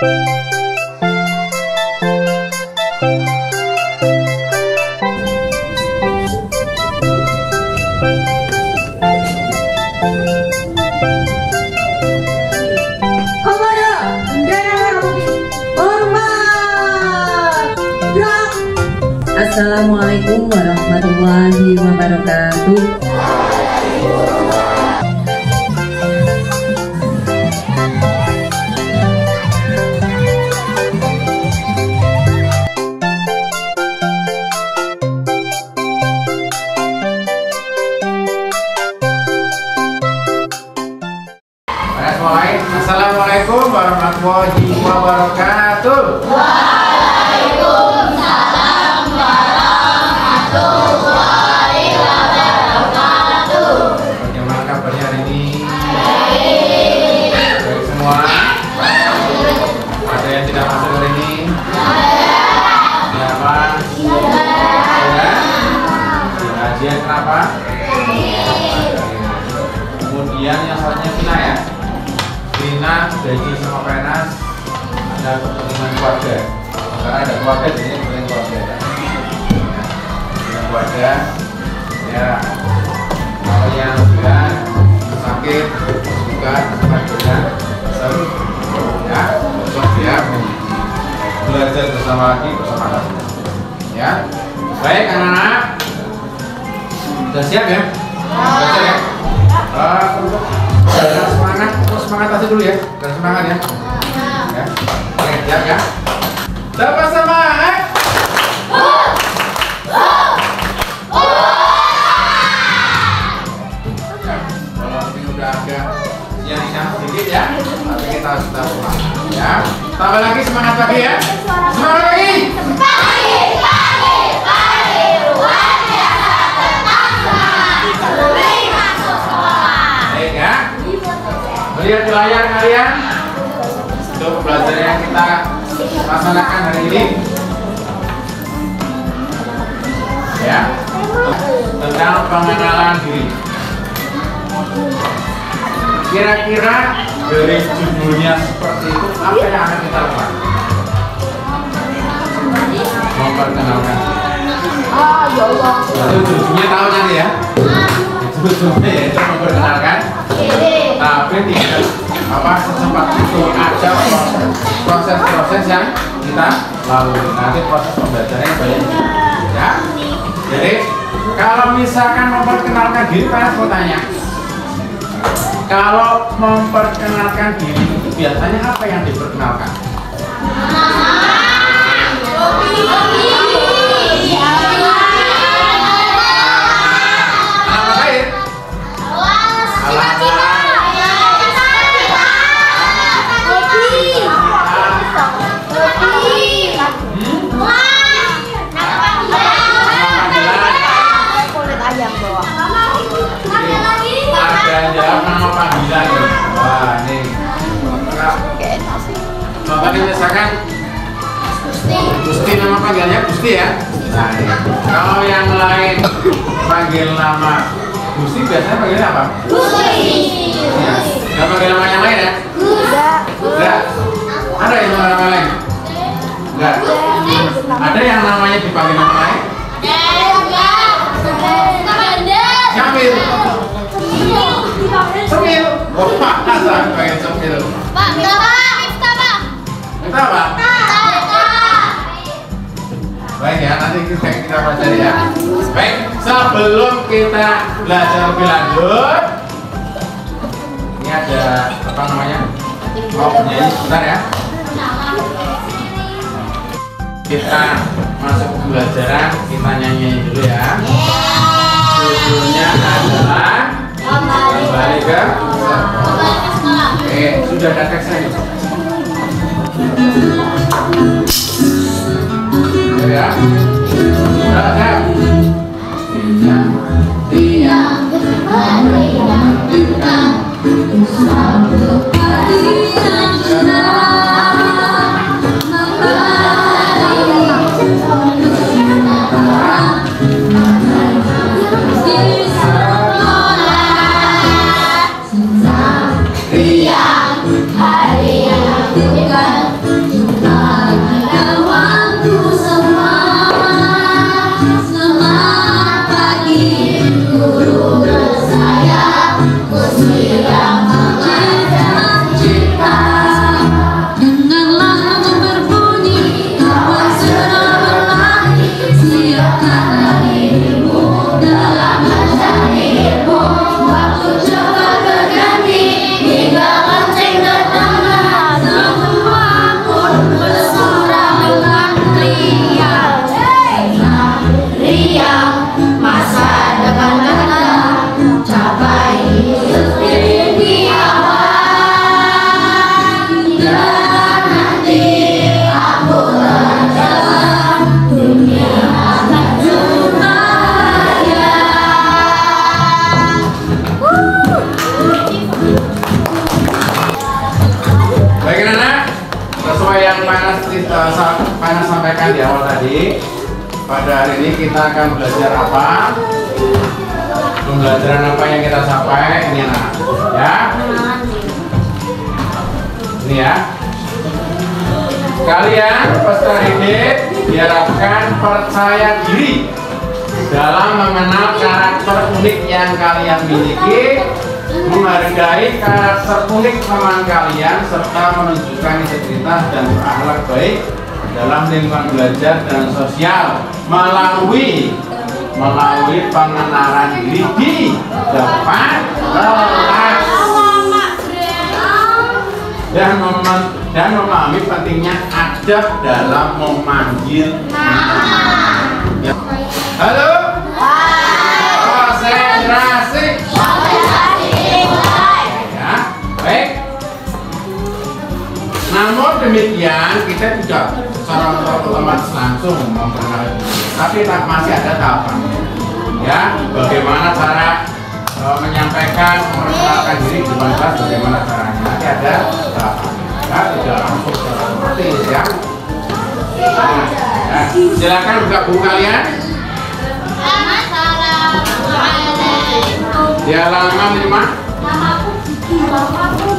Assalamualaikum warahmatullahi wabarakatuh. Assalamualaikum warahmatullahi wabarakatuh. Bagaimana kabarnya hari ini? Baik semua? Ada yang tidak masuk hari ini? Siapa? Kajian kenapa? Kemudian yang selanjutnya Vina ya. Vina, Deji sama Penas ada kepentingan keluarga. Karena ada keluarga, jadi kepentingan keluarga. Keluarga ya, kalau yang sudah sakit juga sempat berat seru ya, untuk siap belajar bersama lagi bersama kalian ya. Baik anak-anak, sudah siap ya? Sudah siap ya? Untuk semangat, semangat aja dulu ya, dan semangat ya. Ya, oke siap ya. Dapat semangat. Agak siang-siang sedikit ya, tapi kita sudah pulang ya. Tambah lagi semangat lagi ya, semangat lagi. Baik ya, melihat di layar kalian untuk pembelajaran yang kita laksanakan hari ini ya, tentang pengenalan diri. Kira-kira dari judulnya seperti itu, apa yang akan kita lakukan? Memperkenalkan. Ya Allah. Itu judulnya tahu nanti ya? Judulnya yaitu memperkenalkan. Tapi tidak secepat itu ada proses-proses yang kita lalui. Nanti proses pembelajarannya banyak ya. Jadi kalau misalkan memperkenalkan diri, kalian mau tanya, kalau memperkenalkan diri itu biasanya apa yang diperkenalkan? Nama lain? Nama panggilan. Wah, nih. Bapaknya misalkan Gusti, nama panggilannya Gusti ya. Nah, kalau yang lain panggil nama Gusti, biasanya panggilnya apa? Gusti. Ya. Gak panggil nama yang lain ya? Enggak. Ada yang nama lain? Enggak. Ada yang namanya dipanggil nama lain? Syamil. Semil. Wah, asal pengen semil. Pak, Miftah, Pak. Miftah apa? Baik ya, nanti kita pelajari ya. Baik, sebelum kita belajar lebih lanjut, ini ada apa namanya? Mau penyanyi sebentar ya. Kita masuk ke pembelajaran, kita nyanyi dulu ya. Judulnya adalah kembali ke sekolah. Oke, sudah ada teksnya. Ya. Sudah. Tiang hari kita satu hari yang cerah memberi di sekolah. Tiang hari yang kita Biar nanti aku berjalan dunia akan supaya. Baik anak, sesuai yang Panas sampaikan di awal tadi, pada hari ini kita akan belajar apa? Pembelajaran apa yang kita sampai ini anak, ya? Ini ya. Kalian peserta didik diharapkan percaya diri dalam mengenal karakter unik yang kalian miliki, menghargai karakter unik teman kalian, serta menunjukkan integritas dan berakhlak baik dalam lingkungan belajar dan sosial melalui pengenalan diri di depan kelas dan memahami pentingnya adab dalam memanggil nama. Ya. Halo. Konsentrasi. Ya, baik. Namun demikian kita tidak secara otomatis langsung memperkenalkan, tapi masih ada tahapannya. Ya, bagaimana cara menyampaikan, memperkenalkan diri di depan kelas, bagaimana caranya? Nanti ada tahapannya. Ya, tidak langsung secara otomatis ya. Nah, ya. Silakan buka buku kalian. Di halaman 5.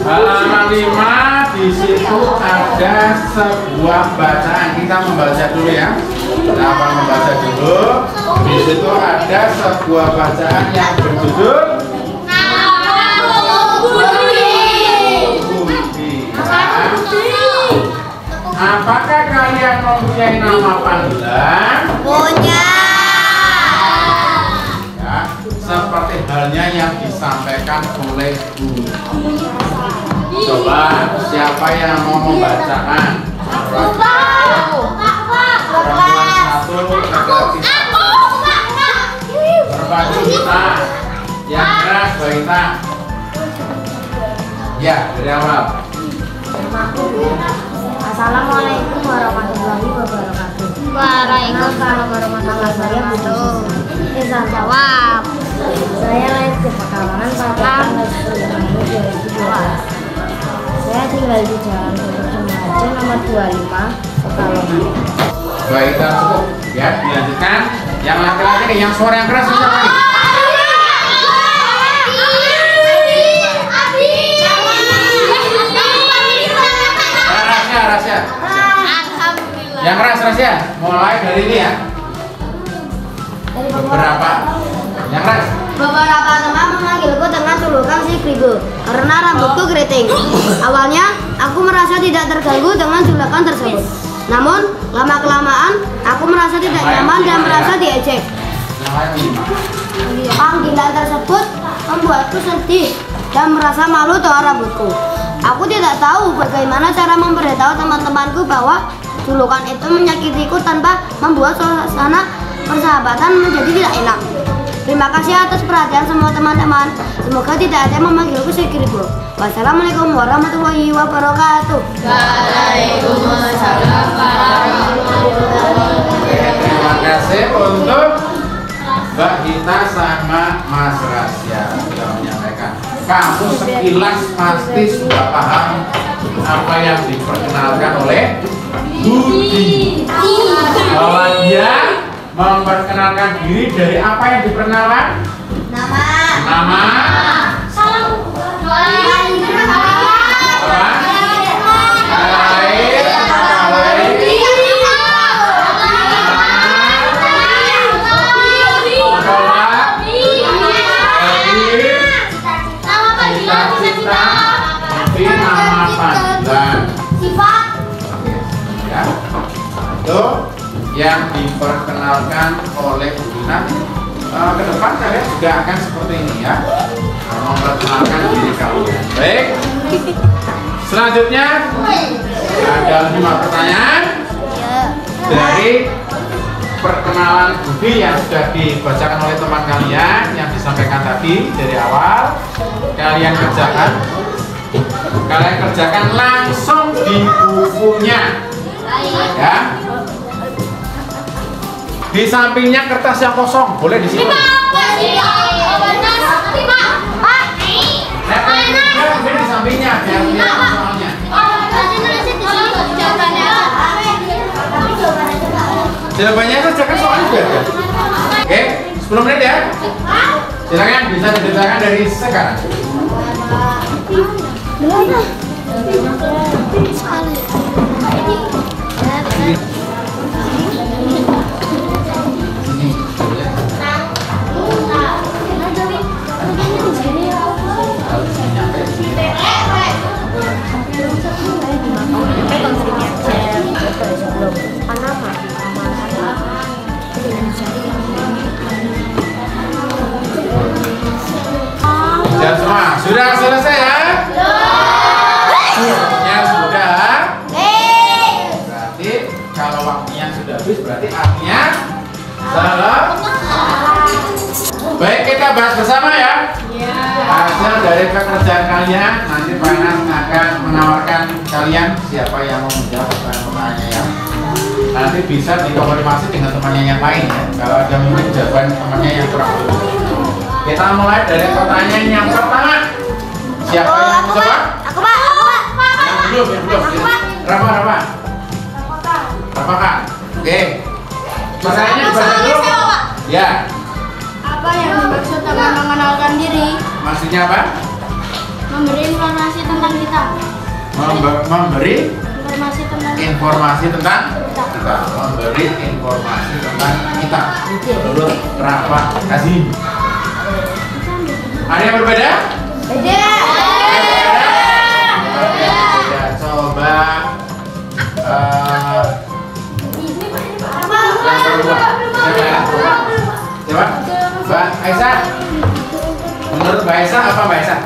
Halaman 5 di situ ada sebuah bacaan. Kita membaca dulu ya. Kita akan membaca dulu. Di situ ada sebuah bacaan yang berjudul Apakah kalian mempunyai nama panggilan? Punya. Ya, seperti halnya yang disampaikan oleh guru. Coba siapa yang mau membacakan? Berbaju kita. Yang keras Baita. Ya, dari awal. Assalamualaikum warahmatullahi wabarakatuh. Waalaikumsalam warahmatullahi wabarakatuh. Izan Jawab. Saya lahir di Pekalongan pada tanggal 10 Mei 2012. Saya tinggal di Jalan Dr. Sumarjo nomor 25 Pekalongan. Baita cukup. Ya, dilanjutkan. Yang laki-laki nih, yang suara yang keras siapa nih? Rahasia. Alhamdulillah. Yang keras rahasia. Mulai dari ini ya. Beberapa. Yang keras. Beberapa teman memanggilku dengan julukan si Kribo karena rambutku keriting. Awalnya aku merasa tidak terganggu dengan julukan tersebut. Namun lama-kelamaan aku merasa tidak nyaman dan merasa diejek. Yang lain 5. Panggilan tersebut membuatku sedih dan merasa malu dengan rambutku. Aku tidak tahu bagaimana cara memberitahu teman-temanku bahwa julukan itu menyakitiku tanpa membuat suasana persahabatan menjadi tidak enak. Terima kasih atas perhatian semua teman-teman. Semoga tidak ada yang memanggilku si Kribo. Wassalamualaikum warahmatullahi wabarakatuh. Waalaikumsalam warahmatullahi wabarakatuh. Terima kasih untuk Mbak Gita sama Mas Rasya sudah menyampaikan. Kamu sekilas pasti sudah paham apa yang diperkenalkan oleh Budi. Bahwa dia memperkenalkan diri dari apa yang diperkenalkan? Nama. Itu yang diperkenalkan oleh Bu Dina. Ke depan kalian juga akan seperti ini ya, memperkenalkan diri kalian. Baik. Selanjutnya ada 5 pertanyaan dari perkenalan Budi yang sudah dibacakan oleh teman kalian yang disampaikan tadi dari awal. Kalian kerjakan. Kalian kerjakan langsung di bukunya. Ya. Di sampingnya kertas yang kosong, boleh disimpan. Mungkin di sampingnya biar soalnya. Jawabannya kerjakan soalnya juga ya. Oke, 10 menit ya. Silakan bisa diceritakan dari sekarang. Siap semua? Sudah selesai ya? Ya sudah. Berarti kalau waktunya sudah habis berarti artinya salah. Baik, kita bahas bersama ya. Hasil dari pekerjaan kalian nanti Pak Anas akan menawarkan kalian siapa yang mau menjawab pertanyaannya ya. Nanti bisa dikonfirmasi dengan temannya yang lain ya. Kalau ada mungkin jawaban temannya yang kurang. Kita mulai dari pertanyaan yang pertama. Siapa yang mau menjawab? Aku Pak. Yang belum. Rafa. Kak. Oke. Pertanyaannya dibaca dulu. Ya. Apa yang dimaksud dengan mengenalkan diri? Maksudnya apa? Memberi informasi tentang kita. Memberi Informasi tentang kita. Memberi informasi tentang kita. Menurut Rafa kasih. Ada yang berbeda? Beda. Coba yang kedua. Coba Mbak Aisyah. Menurut Mbak Aisyah apa Mbak Aisyah?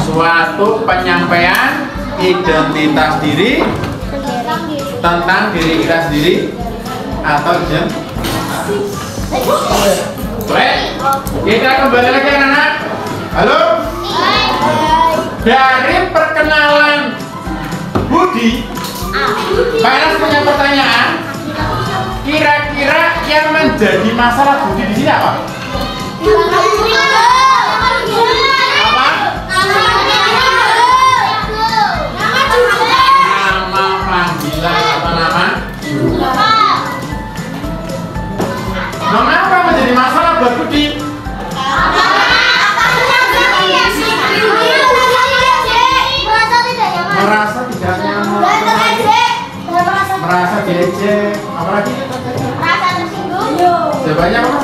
Suatu penyampaian identitas diri tentang diri kita sendiri atau baik, kita kembali lagi anak-anak. Halo? Dari perkenalan Budi, Pak Anas punya pertanyaan. Kira-kira yang menjadi masalah Budi di sini apa? Nama panggilan atau nama? Mengapa menjadi masalah buat Budi? Merasa tidak nyaman, merasa diejek, apalagi? Rasa tersinggung. Jawabannya apa?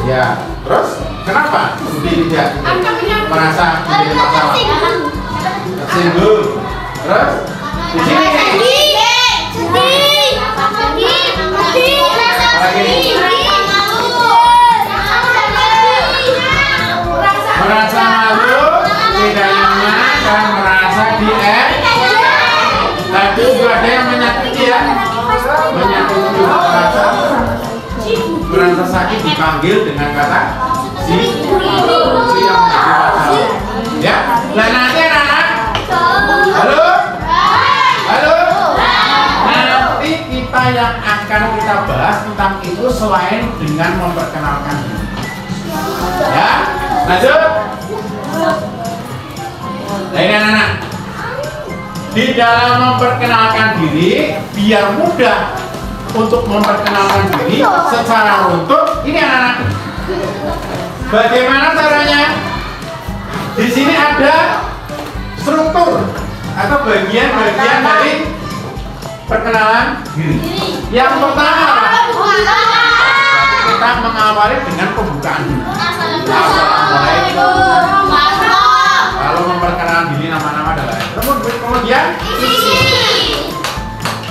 Ya, terus kenapa Budi tidak merasa menjadi masalah? Tersinggung. Terus di sini merasa malu, tidak nyaman dan merasa tadi juga ada yang menyakiti ya, menyakiti, merasa sakit dipanggil dengan kata si yang menjadi masalah ya. Nah nanti anak-anak, halo, nanti kita yang akan kita bahas tentang itu selain dengan memperkenalkan diri ya. Lanjut. Nah ini anak-anak, di dalam memperkenalkan diri biar mudah untuk memperkenalkan diri secara runtut. Ini anak-anak, bagaimana caranya? Di sini ada struktur atau bagian-bagian dari perkenalan diri. Yang pertama kita mengawali dengan pembukaan diri. Assalamualaikum. Lalu memperkenalkan diri, nama-nama adalah. Kemudian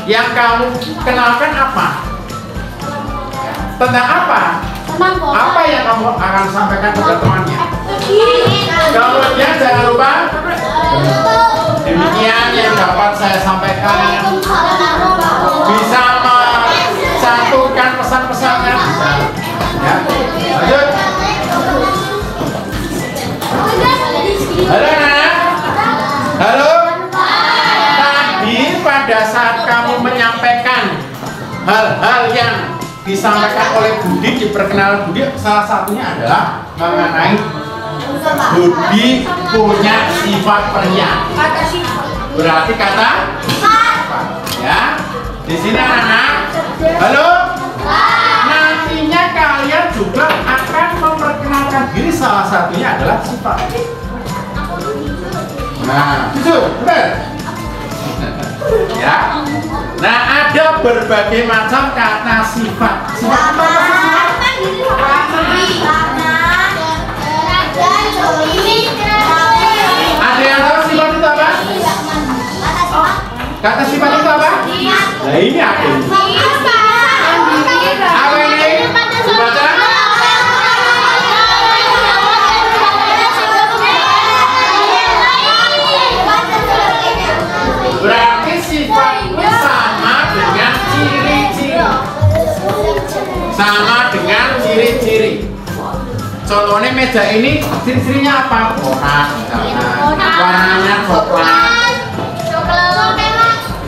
yang kamu kenalkan apa? Tentang apa? Apa yang kamu akan sampaikan kepada temannya? Kemudian jangan lupa, demikian yang dapat saya sampaikan. Bisa hal-hal yang disampaikan oleh Budi di perkenalan Budi salah satunya adalah mengenai Budi punya sifat pria. Kata sifat. Berarti kata sifat. Ya. Di sini anak-anak. Halo. Nantinya kalian juga akan memperkenalkan diri, salah satunya adalah sifat. Nah, itu benar. Ya. Nah, ada berbagai macam kata sifat. Ada yang tahu sifat itu apa? Kata sifat itu apa? Nah, ini apa ini? Apa ini? Dibaca? Berarti sifatnya sama dengan ciri-ciri. Sama dengan ciri-ciri. Contohnya meja ini ciri-cirinya apa? Kotak misalnya. Warnanya coklat.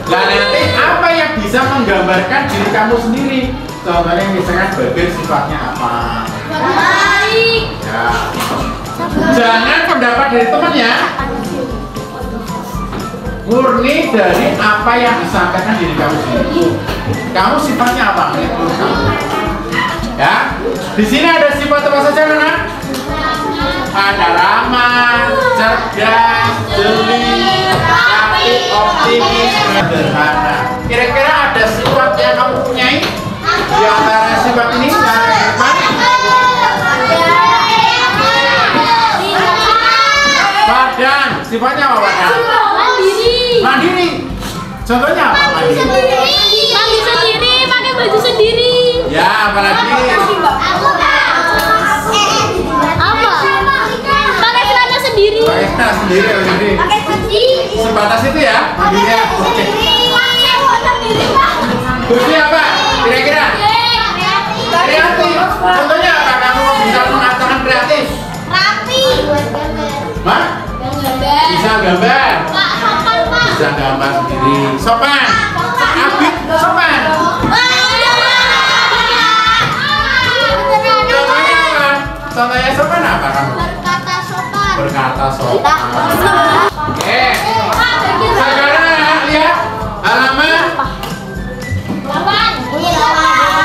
Nah, nanti apa yang bisa menggambarkan diri kamu sendiri? Contohnya misalnya bagian sifatnya apa? Baik. Ya. Jangan pendapat dari teman ya. Murni dari apa yang disampaikan diri kamu sendiri. Kamu sifatnya apa? Ya. Di sini ada sifat apa saja, anak? Ada ramah, cerdas, jeli, cantik, optimis, sederhana. Kira-kira ada sifat yang kamu punyai? Di antara sifat ini yang depan? Badan, sifatnya apa badan? Mandiri. Mandiri. Contohnya apa mandiri? Mandi sendiri, pakai baju sendiri. Ya, apalagi? Apa? Pakai celana sendiri. Pakai tas sendiri, mandiri. Sebatas itu ya, mandiri. Oke. Bukti apa? Kira-kira? Kreatif. Contohnya apa? Kamu bisa mengatakan kreatif? Rapi. Hah? Bisa gambar? Pak, sopan, Pak. Bisa gambar sendiri. Sopan? Abid, sopan? Contohnya apa? Contohnya sopan apa kamu? Berkata sopan. Berkata sopan. Oke. Sekarang lihat halaman 8.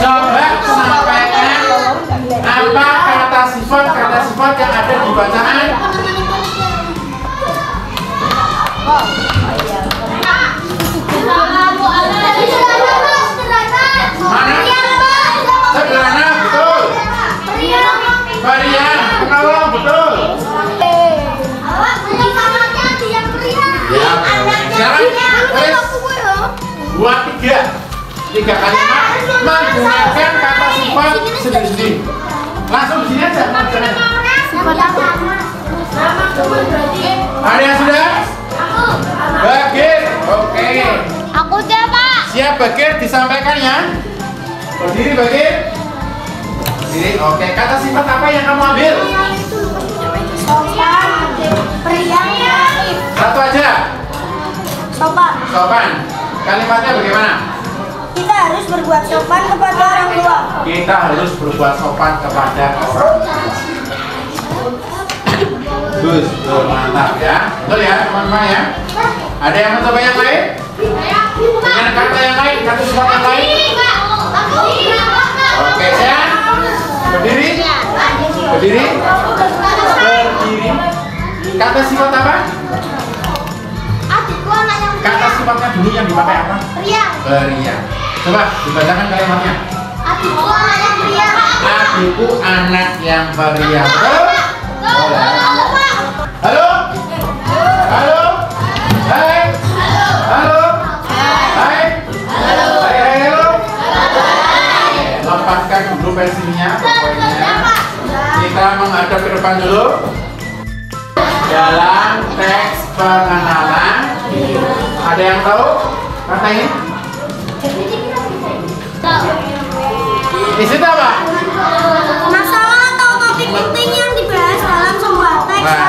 Coba sampaikan apa kata sifat yang ada di bacaan. Mana? Sederhana, betul. Varian, penolong, betul. Ya, sekarang buat tiga kalimat menggunakan kata sifat sendiri-sendiri. Langsung di sini aja. Ada yang sudah? Bagir, oke. Aku dia, Pak. Siap Bagir, disampaikan ya. Berdiri Bagir. Berdiri, oke. Kata sifat apa yang kamu ambil? Sopan, pria, Satu aja. sopan. Sopan. Kalimatnya bagaimana? Kita harus berbuat sopan kepada orang tua. Kita harus berbuat sopan kepada orang. Bagus, mantap ya. Betul ya teman-teman ya. Ada yang mencoba yang lain? Dengan kata yang lain, kata sifat yang lain? Oke ya. Berdiri. Berdiri. Berdiri. Kata sifat apa? Adikku anak yang Kata sifatnya dulu yang dipakai apa? periang. Periang. Coba dibacakan kalimatnya. Adikku anak yang periang. Adikku anak yang periang. Halo, Pak. Halo? Halo? Hai? Halo? Hai? Halo? Hai, halo? Lepaskan dulu pensilnya, pokoknya. Kita menghadap ke depan dulu. Dalam teks pengenalan, ada yang tahu katanya? Di situ apa? Masalah atau topik penting yang dibahas dalam sebuah teks Nah,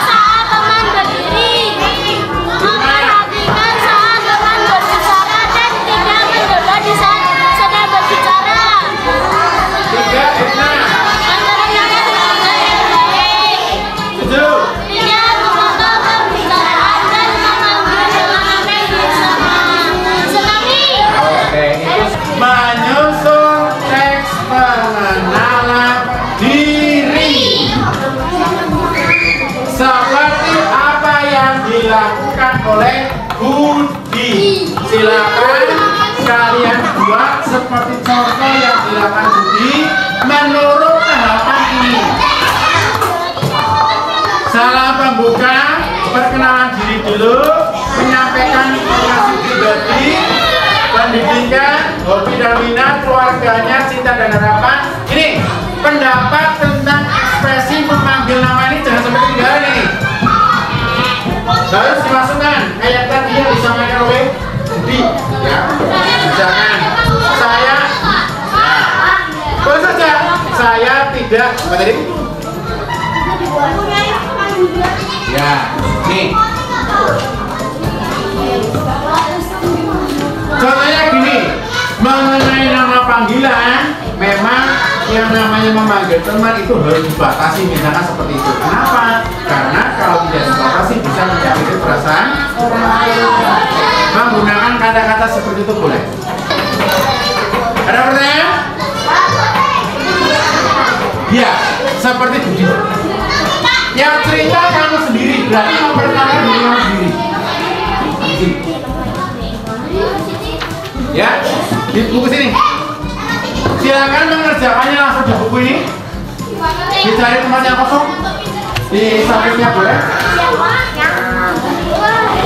Saat teman berdiri, memperhatikan saat teman berbicara dan dilakukan oleh Budi. Silakan kalian buat seperti contoh yang dilakukan Budi menurut tahapan ini. Salam pembuka, perkenalan diri dulu, menyampaikan informasi pribadi, pendidikan, hobi dan minat, keluarganya, cinta dan harapan. Ini pendapat tentang ekspresi memanggil nama ini jangan sampai ketinggalan ini. Harus dimasukkan kayak tadi yang disampaikan oleh Budi, ya. Misalkan saya, boleh saja saya tidak apa tadi? Ya, nih. Contohnya gini, mengenai nama panggilan, memang yang namanya memanggil teman itu harus dibatasi, misalkan seperti itu. Kenapa? Karena kalau tidak dibatasi bisa menyakiti perasaan orang lain. Menggunakan kata-kata seperti itu boleh. Ada pertanyaan? Ya, seperti Budi. Yang cerita kamu sendiri, berarti memperkenalkan diri kamu sendiri. Ya, di buku sini. Silakan mengerjakannya langsung di buku ini. Dicari tempat yang kosong. Di sampingnya boleh.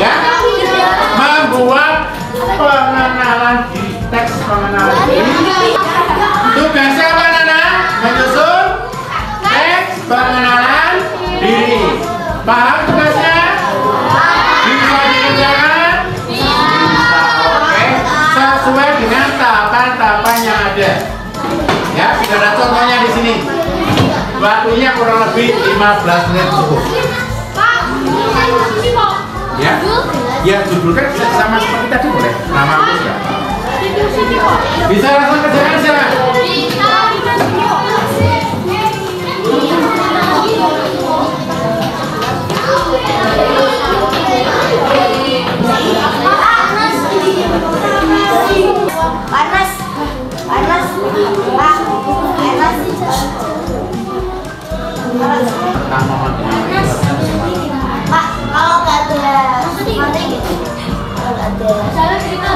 Ya, membuat pengenalan diri, teks pengenalan diri. Tugasnya apa, Nana? Menyusun teks pengenalan diri. Paham tugasnya? Bisa dikerjakan? Bisa, oke. Sesuai dengan tahapan-tahapan yang ada. Ya, sudah ada contohnya di sini. Waktunya kurang lebih 15 menit cukup. Ya, ya judul kan sama seperti tadi boleh. Nama aku siapa? Bisa langsung kerjakan siapa? Panas, panas, Pak, kalau nggak ada sifatnya gitu, kalau nggak ada sifatnya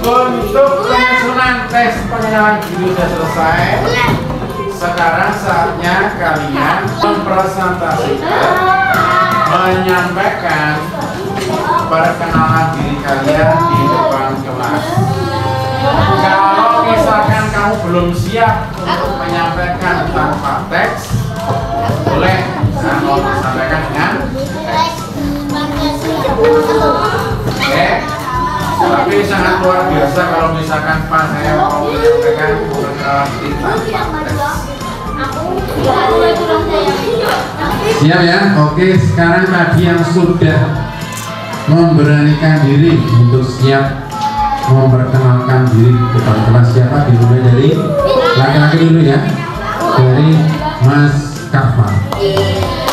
Untuk penyusunan tes pengenalan diri sudah selesai. Sekarang saatnya kalian mempresentasikan, menyampaikan perkenalan diri kalian di depan kelas. Kalau misalkan kamu belum siap untuk menyampaikan tanpa teks, boleh kamu sampaikan dengan teks. Oke. Tapi sangat luar biasa kalau misalkan pas saya mau menyampaikan perkenalan diri tanpa teks. Siap ya? Oke, sekarang tadi yang sudah memberanikan diri untuk siap memperkenalkan diri depan kelas, siapa? Dimulai dari laki-laki dulu ya, dari Mas Kafa.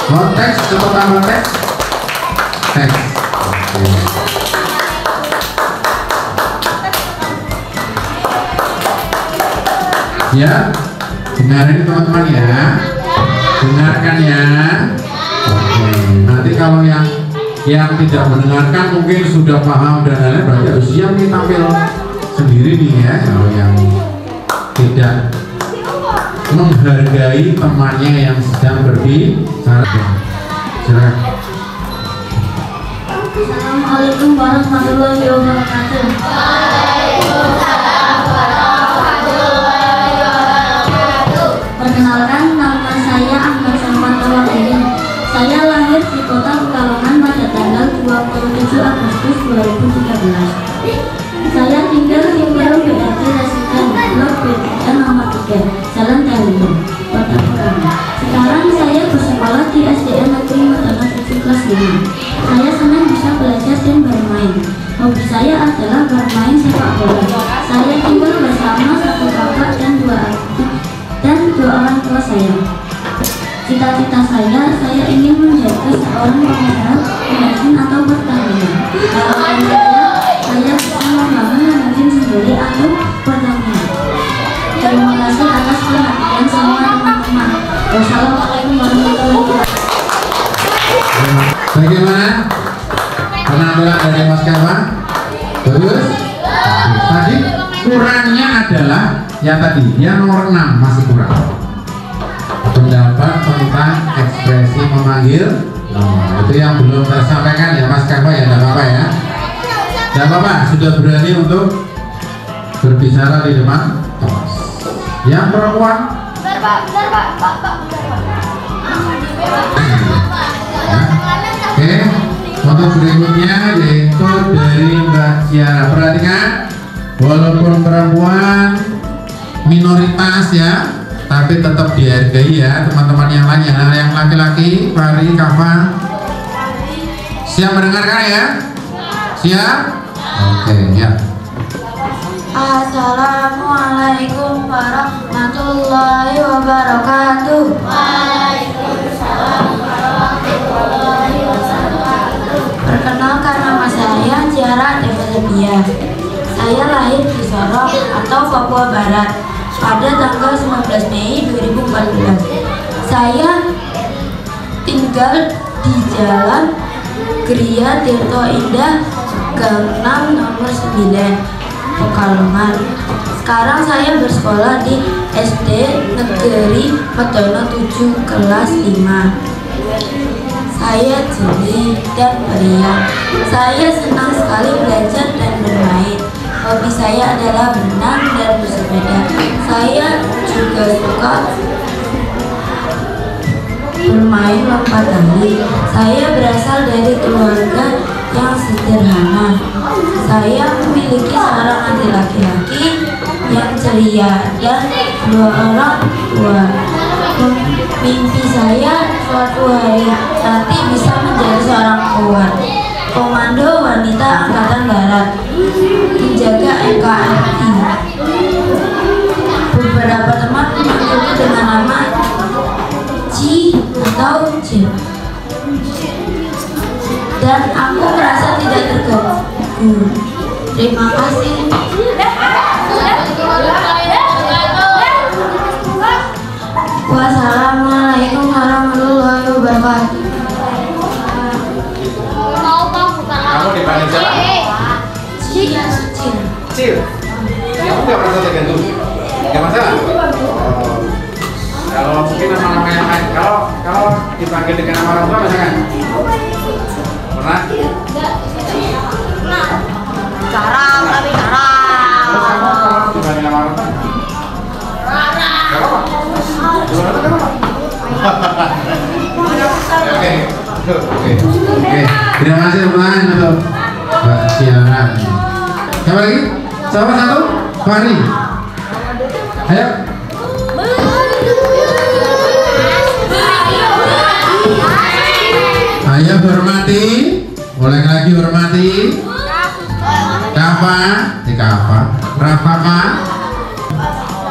Mau teks atau tambah teks? Teks. Ya, dengarin teman-teman ya, dengarkan ya. Oke, nanti kalau yang tidak mendengarkan mungkin sudah paham dan lain-lain, berarti harus siap nih tampil sendiri nih ya. Kalau yang tidak menghargai temannya yang sedang berbicara, silakan. Assalamualaikum warahmatullahi wabarakatuh. Perkenalkan, nama saya Ahmad Salman Tawadini. Saya lahir di kota Pekalongan pada tanggal 27 Agustus 2013. Saya tinggal di Pulau BRT Residen, Blok BRT nomor 3, Jalan Taliban, Kota Pekalongan. Sekarang saya bersekolah di SDN Negeri Medana 7 kelas 5. Saya senang bisa belajar dan bermain. Hobi saya adalah bermain sepak bola. Saya tinggal bersama satu kakak dan dua orang tua saya. Cita-cita saya ingin menjadi seorang pengusaha, pemain atau pertanian. Harapan saya bisa membangun manajemen sendiri atau pertanian. Terima kasih atas perhatian semua teman-teman. Wassalamualaikum warahmatullahi wabarakatuh. Bagaimana? Penampilan dari Mas Kawa? Bagus? Tadi kurangnya adalah yang tadi, yang nomor 6 masih kurang. Pendapat tentang ekspresi memanggil nama. Itu yang belum tersampaikan ya Mas Kawa ya, tidak apa-apa ya. Tidak apa-apa, sudah berani untuk berbicara di depan kelas. Yang perempuan? Oke, untuk berikutnya yaitu dari Mbak Ciara. Perhatikan, walaupun perempuan minoritas ya, tapi tetap dihargai ya teman-teman yang lain ya. Yang laki-laki, Fahri, Kafa, siap mendengarkan ya? Siap? Oke ya. Assalamualaikum warahmatullahi wabarakatuh. Waalaikumsalam warahmatullahi wabarakatuh. Perkenalkan, nama saya Ciara Develia. Saya lahir di Sorong atau Papua Barat pada tanggal 19 Mei 2014. Saya tinggal di Jalan Gria Tirto Indah, Gang 6 nomor 9. Pekalongan. Sekarang saya bersekolah di SD Negeri Medono 7 kelas 5. Saya jeli dan periang. Saya senang sekali belajar dan bermain. Hobi saya adalah berenang dan bersepeda. Saya juga suka bermain lompat tali. Saya berasal dari keluarga yang sederhana. Saya memiliki seorang adik laki-laki yang ceria dan 2 orang tua. Mimpi saya suatu hari nanti bisa menjadi seorang komando wanita Angkatan Darat, menjaga NKRI. Beberapa teman memanggilnya dengan nama Ci atau J. Dan aku merasa tidak terganggu. Terima kasih. Wassalamualaikum warahmatullahi wabarakatuh. Kamu dipanggil siapa? Cil. Kamu nggak merasa terganggu? Nggak masalah? Kalau mungkin nama-nama yang lain, kalau dipanggil dengan nama orang tua misalkan? Pernah? Jarang, tapi jarang. Terus kamu kalau dipanggil nama orang tua? Gak apa-apa? Gak apa-apa? Oke. Terima kasih teman untuk Mbak Ciara. Siapa lagi? Siapa satu? Fahri. Ayo. Ayo hormati, boleh lagi hormati. Kafa, Rafaka.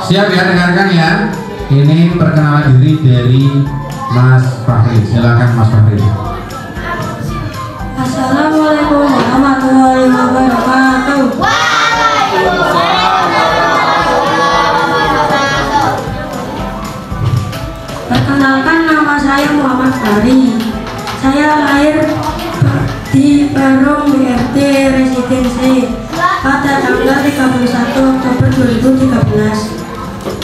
Siap ya, dengarkan ya. Ini perkenalan diri dari Mas Fahri. Silakan Mas Fahri. Assalamualaikum warahmatullahi wabarakatuh. Perkenalkan, nama saya Muhammad Fahri. Saya lahir di Barong BRT Residensi pada tanggal 31 Oktober 2013.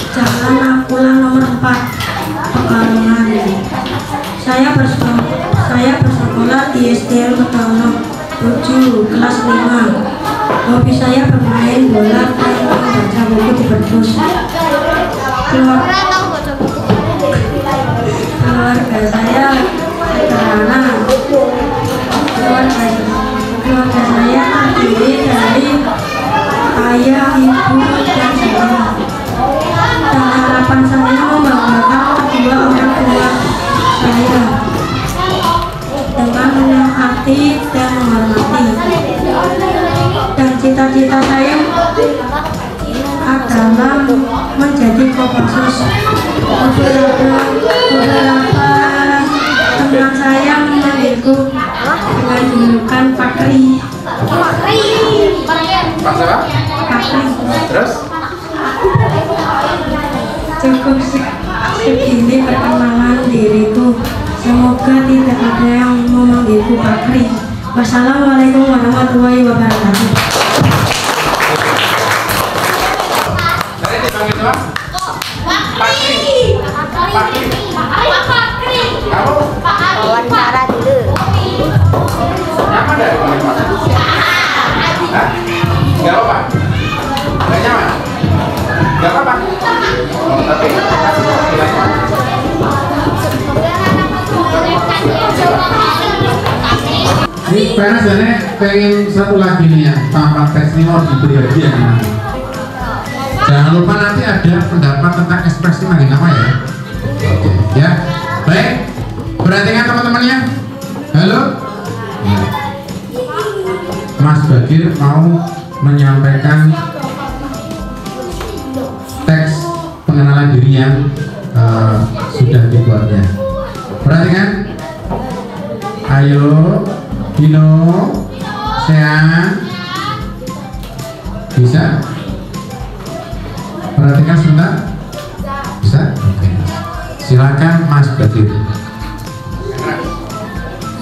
Jalan Angkulan nomor 4, Pekalongan. Saya bersekolah di SDN Medono 7 kelas 5. Hobi saya bermain bola dan membaca buku di perpus. Keluarga saya sederhana. Keluarga saya terdiri dari ayah, ibu, dan saya. Dan harapan saya membanggakan kedua orang tua saya dengan menyemangati menghormati dan menghormati. Dan cita-cita saya adalah menjadi Kopassus. Beberapa teman saya memanggilku dengan julukan Fakri. Pak siapa? Fakri. Terus? Cukup segini perkenalan diriku. Semoga tidak ada yang memanggilku Fakri. Wassalamualaikum warahmatullahi wabarakatuh. Tadi dipanggil siapa? Fakri. Kamu? Wawancara dulu. Nyaman dari panggil Pak? Hah? Gak apa-apa? Gak nyaman? Gak apa-apa? Oh, tapi ini Penas jane pengen satu lagi nih ya, tanpa tes ini mau diberi hadiah ya. Jangan lupa nanti ada pendapat tentang ekspresi manggil nama ya. Oke, ya. Baik, perhatikan teman-temannya. Halo. Ya. Mas Bagir mau menyampaikan teks pengenalan diri yang sudah dibuatnya. Perhatikan. Ayo, Dino, Sean, bisa? Perhatikan sebentar. Bisa? Oke. Silakan Mas Bagir.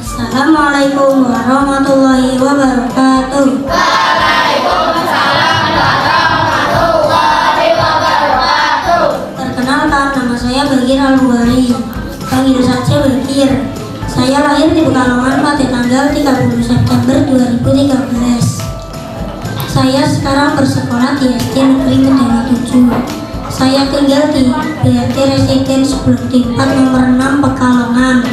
Assalamualaikum warahmatullahi wabarakatuh. Perkenalkan, nama saya Bagir Al-Buhari. Panggil saja Bagir. Saya lahir di Pekalongan pada tanggal 30 September 2013. Saya sekarang bersekolah di SD Negeri Medana 7. Saya tinggal di BRT Residence Blok D4 nomor 6 Pekalongan.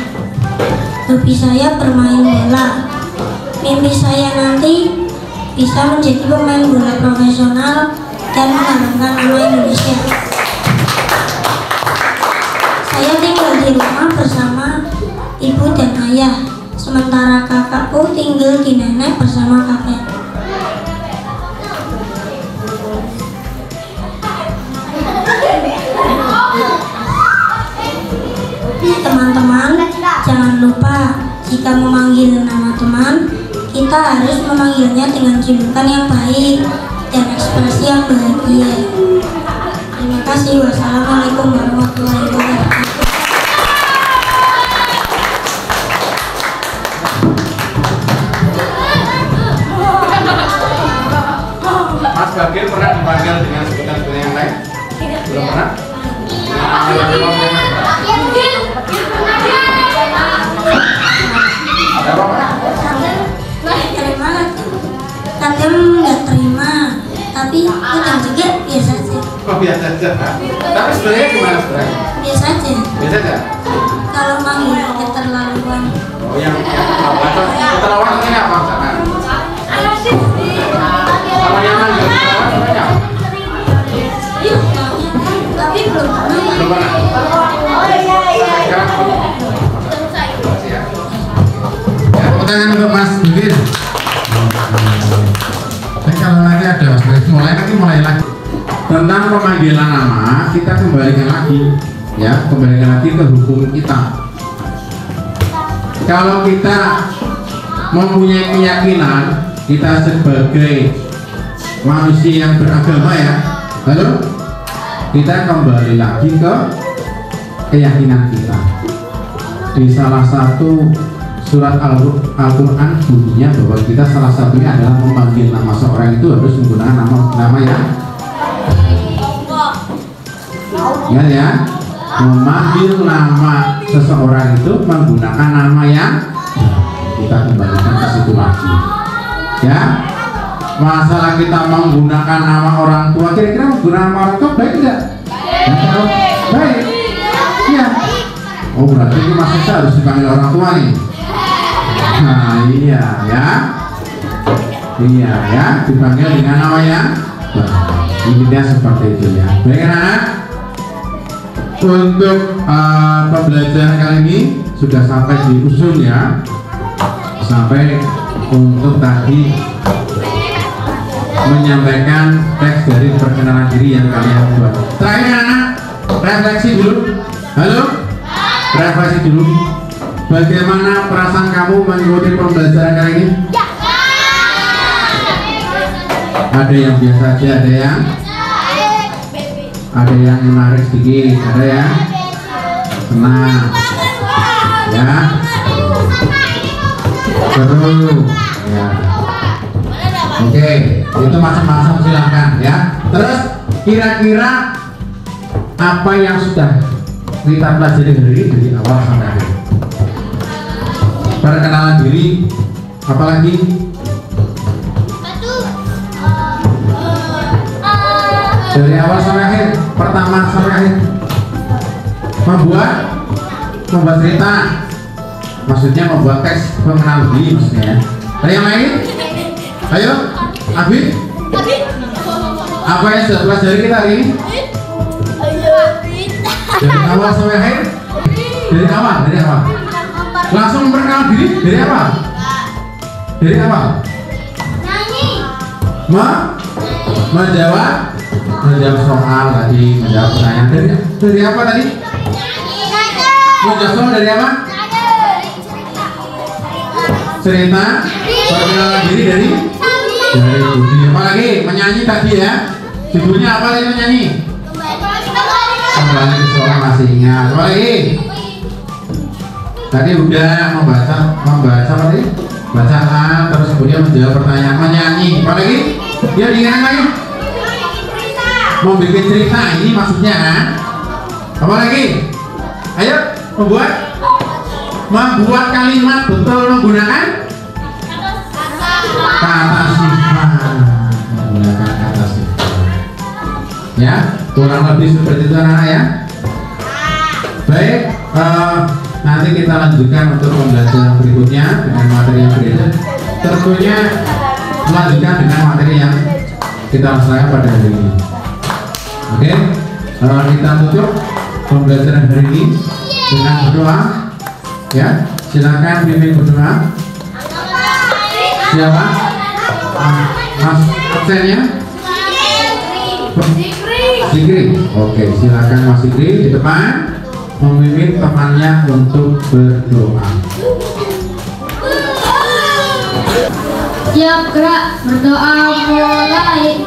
Hobi saya bermain bola. Mimpi saya nanti bisa menjadi pemain bola profesional dan mengharumkan nama Indonesia. Saya tinggal di rumah bersama ibu dan ayah, sementara kakakku tinggal di nenek bersama kakek. Teman-teman, jangan lupa jika memanggil nama teman, kita harus memanggilnya dengan julukan yang baik dan ekspresi yang bahagia. Terima kasih. Wassalamualaikum warahmatullahi wabarakatuh. Mas Bagir pernah dipanggil dengan sebutan-sebutan yang lain? Belum pernah? Ada apa? Terima, kadang nggak terima, tapi kadang juga biasa aja. Oh biasa aja. Tapi sebenarnya gimana sebenarnya? Biasa aja. Biasa aja. Kalau manggil keterlaluan. Oh yang keterlaluan ini apa misalkan? Sama yang manggil keterlaluan sebenarnya? Tapi belum pernah. Belum pernah. Tangan untuk Mas Bagir. Tapi kalau nanti ada Mas Bagir mulai lagi tentang pemanggilan nama, kita kembalikan lagi ya, kembalikan lagi ke hukum kita. Kalau kita mempunyai keyakinan kita sebagai manusia yang beragama ya, lalu kita kembali lagi ke keyakinan kita. Di salah satu surat Al-Quran bunyinya bahwa kita salah satunya adalah memanggil nama seorang itu harus menggunakan nama yang ingat ya, memanggil nama seseorang itu menggunakan nama yang kita kembalikan ke situ lagi ya. Masalah kita menggunakan nama orang tua, kira-kira menggunakan nama orang tua baik tidak? Baik ya. Oh berarti ini Mas Esa harus dipanggil orang tua nih. Nah iya ya, dipanggil dengan nama yang intinya seperti itu ya. Baik anak-anak, untuk pembelajaran kali ini sudah sampai di ujung ya. sampai untuk tadi menyampaikan teks dari perkenalan diri yang kalian buat. Terakhir anak, refleksi dulu. Halo? Refleksi dulu. Bagaimana perasaan kamu mengikuti pembelajaran kali ini? Ada yang biasa aja, ada yang menarik sedikit, ada yang senang, ya. Terus, ya. Oke, itu macam-macam silahkan ya. Terus kira-kira apa yang sudah kita pelajari hari ini dari awal sampai akhir? Perkenalan diri, apalagi? Dari awal sampai akhir, pertama sampai akhir. Membuat cerita, maksudnya membuat teks pengenalan diri maksudnya. Ada yang lain? Ayo, Abi. Apa yang sudah pelajari kita hari ini? Dari awal sampai akhir? Dari awal. Langsung memperkenalkan diri dari awal. Dari awal. Menjawab soal tadi, menjawab pertanyaan dari apa tadi? Menjawab soal dari apa? Cerita. Perkenalan diri dari Budi. Apalagi menyanyi tadi ya. Judulnya apa tadi menyanyi? Kembali ke sekolah masih ingat. Apalagi? Tadi udah membaca apa tadi? Bacaan, terus kemudian menjawab pertanyaan, menyanyi. Apalagi? Ya diingat lagi. Membuat cerita ini maksudnya kan? Apalagi? Ayo membuat kalimat betul menggunakan kata sifat, menggunakan kata sifat. Ya, kurang lebih seperti itu anak-anak ya. Baik, nanti kita lanjutkan untuk pembelajaran berikutnya dengan materi yang berbeda. Tentunya melanjutkan dengan materi yang kita laksanakan pada hari ini. Oke, kita tutup pembelajaran hari ini dengan berdoa. Ya, silakan bimbing berdoa. Siapa? Mas absennya? Sikri. Oke, silakan Mas Sikri di depan memimpin temannya untuk berdoa. Siap gerak, berdoa mulai.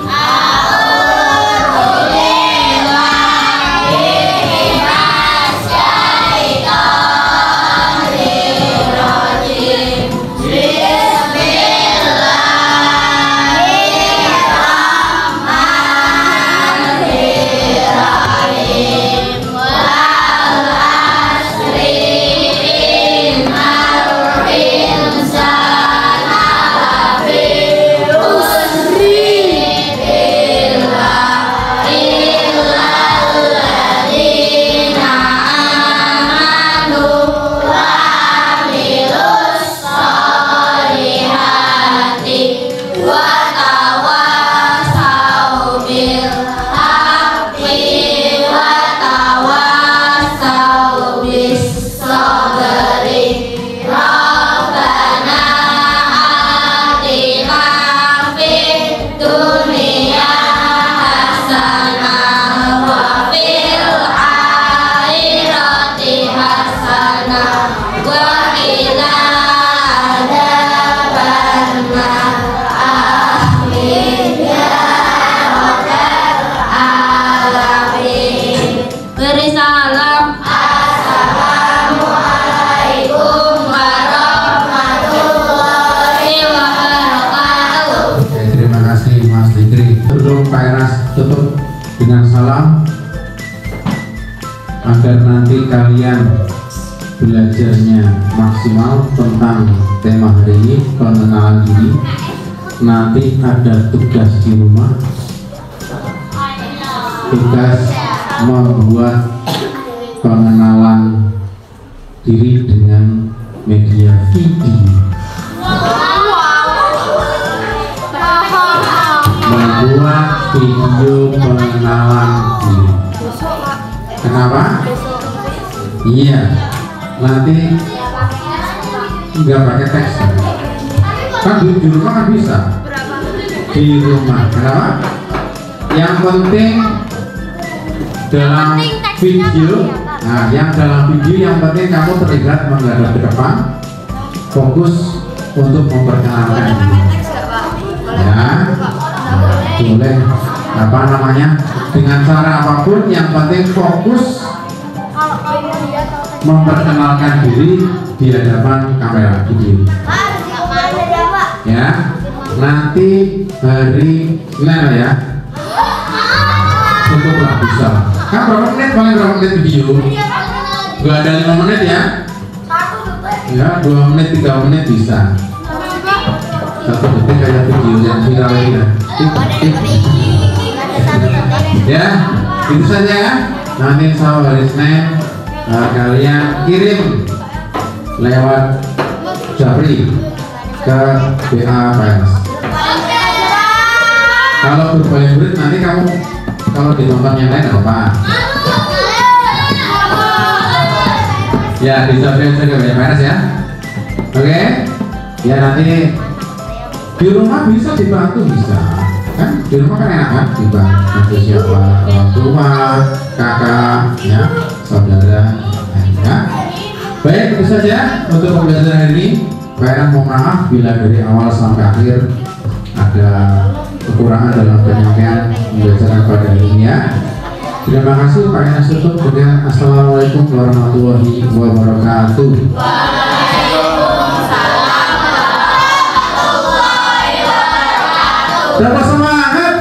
Tutup dengan salam agar nanti kalian belajarnya maksimal tentang tema hari ini, pengenalan diri. Nanti ada tugas di rumah, tugas membuat pengenalan diri dengan media video, membuat video pengenalan diri. Kenapa? Iya, nanti nggak pakai teks. Kan di rumah kan bisa. Di rumah. Kenapa? Yang penting dalam video, nah yang dalam video yang penting kamu terlihat menghadap ke depan, fokus untuk memperkenalkan diri. Ya, boleh apa namanya, dengan cara apapun yang penting fokus memperkenalkan diri di hadapan kamera video. Ya, nanti hari Senin ya, cukuplah bisa. Kan berapa menit, paling berapa menit video? Gak ada 5 menit ya? Ya, 2 menit, 3 menit bisa. 1 detik kayak video yang viral ini ya. Ya, itu saja ya. Nanti insya Allah hari Senin kalian kirim lewat Japri ke BA Fans. Kalau berfavorit nanti kamu kalau ditonton yang lain apa? Ya, di Japri aja ke BA Fans ya. Oke? Ya nanti di rumah bisa dibantu, bisa kan, di rumah kan enak kan, dibantu siapa, orang tua, kakak, ya, saudara, ya. Baik, itu saja untuk pembelajaran hari ini. Pak mohon maaf bila dari awal sampai akhir ada kekurangan dalam penyampaian pembelajaran pada hari ini ya. Terima kasih Pak Enas tutup dengan assalamualaikum warahmatullahi wabarakatuh. Dapat semangat.